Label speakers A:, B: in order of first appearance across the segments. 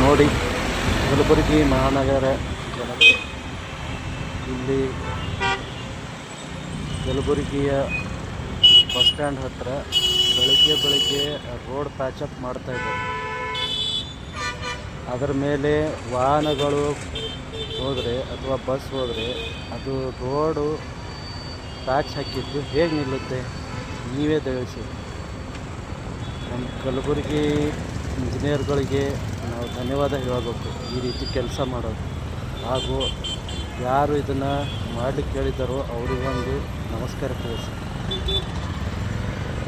A: ನೋಡಿ, ಕಲಬುರಗಿ ಮಹಾನಗರ ಜನತೆ ಇಲ್ಲಿ ಕಲಬುರಗಿಯ ಬಸ್ ಸ್ಟ್ಯಾಂಡ್ ಹತ್ತಿರ ಬೆಳಗ್ಗೆ ರೋಡ್ ಪ್ಯಾಚಪ್ ಮಾಡ್ತಾಯಿದ್ದಾರೆ. ಅದರ ಮೇಲೆ ವಾಹನಗಳು ಹೋದರೆ ಅಥವಾ ಬಸ್ ಹೋದರೆ ಅದು ರೋಡು ಪ್ಯಾಚ್ ಹಾಕಿದ್ದು ಹೇಗೆ ನಿಲ್ಲುತ್ತೆ? ನೀವೇ ತಿಳಿಸಿ. ನಮ್ಮ ಕಲಬುರಗಿ ಇಂಜಿನಿಯರ್ಗಳಿಗೆ ನಾವು ಧನ್ಯವಾದ ಹೇಳಬೇಕು ಈ ರೀತಿ ಕೆಲಸ ಮಾಡೋದು. ಹಾಗೂ ಯಾರು ಇದನ್ನು ಮಾಡಲಿಕ್ಕೆ ಹೇಳಿದ್ದಾರೋ ಅವರಿಗೊಂದು ನಮಸ್ಕಾರ ತಿಳಿಸಿ.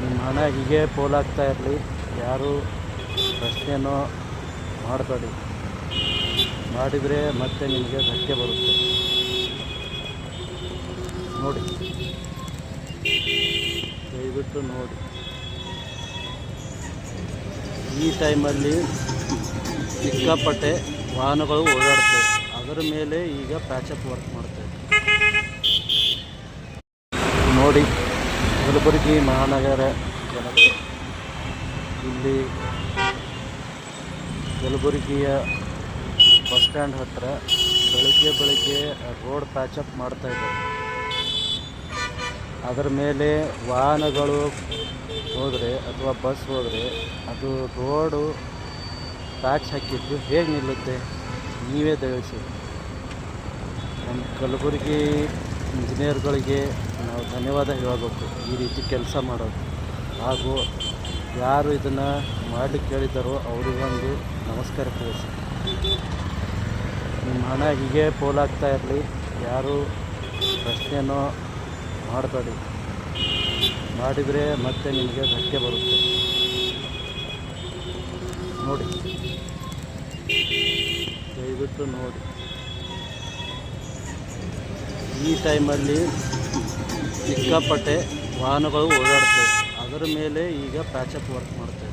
A: ನಿಮ್ಮ ಹಣ ಹೀಗೆ ಪೋಲಾಗ್ತಾ ಇರಲಿ, ಯಾರು ಪ್ರಶ್ನೆನೋ ಮಾಡಬೇಡಿ. ಮಾಡಿದರೆ ಮತ್ತೆ ನಿಮಗೆ ಧಕ್ಕೆ ಬರುತ್ತೆ. ನೋಡಿ, ದಯವಿಟ್ಟು ನೋಡಿ. ಈ ಟೈಮಲ್ಲಿ ಸಿಕ್ಕಾಪಟ್ಟೆ ವಾಹನಗಳು ಓಡಾಡ್ತವೆ. ಅದರ ಮೇಲೆ ಈಗ ಪ್ಯಾಚಪ್ ವರ್ಕ್ ಮಾಡ್ತಾಯಿದೆ. ನೋಡಿ, ಕಲಬುರಗಿ ಮಹಾನಗರ ಜನತೆ ಇಲ್ಲಿ ಕಲಬುರಗಿಯ ಬಸ್ ಸ್ಟ್ಯಾಂಡ್ ಹತ್ತಿರ ಬೆಳಗ್ಗೆ ರೋಡ್ ಪ್ಯಾಚಪ್ ಮಾಡ್ತಾಯಿದ್ದಾರೆ. ಅದರ ಮೇಲೆ ವಾಹನಗಳು ಹೋದರೆ ಅಥವಾ ಬಸ್ ಹೋದರೆ ಅದು ರೋಡು ಪ್ಯಾಚ್ ಹಾಕಿದ್ದು ಹೇಗೆ ನಿಲ್ಲುತ್ತೆ? ನೀವೇ ತಿಳಿಸಿ. ನಮ್ಮ ಕಲಬುರಗಿ ಇಂಜಿನಿಯರ್ಗಳಿಗೆ ನಾವು ಧನ್ಯವಾದ ಹೇಳಬೇಕು ಈ ರೀತಿ ಕೆಲಸ ಮಾಡೋದು. ಹಾಗೂ ಯಾರು ಇದನ್ನು ಮಾಡಲಿಕ್ಕೆ ಹೇಳಿದ್ದಾರೋ ಅವರಿಗೊಂದು ನಮಸ್ಕಾರ ತಿಳಿಸಿ. ನಿಮ್ಮ ಹಣ ಹೀಗೆ ಪೋಲಾಗ್ತಾ ಇರಲಿ, ಯಾರು ಪ್ರಶ್ನೆನೋ ಮಾಡಬೇಡಿ. ಮಾಡಿದರೆ ಮತ್ತೆ ನಿಮಗೆ ಧಕ್ಕೆ ಬರುತ್ತೆ. ನೋಡಿ, ದಯವಿಟ್ಟು ನೋಡಿ. ಈ ಟೈಮಲ್ಲಿ ಸಿಕ್ಕಾಪಟ್ಟೆ ವಾಹನಗಳು ಓಡಾಡ್ತವೆ. ಅದರ ಮೇಲೆ ಈಗ ಪ್ಯಾಚಪ್ ವರ್ಕ್ ಮಾಡ್ತವೆ.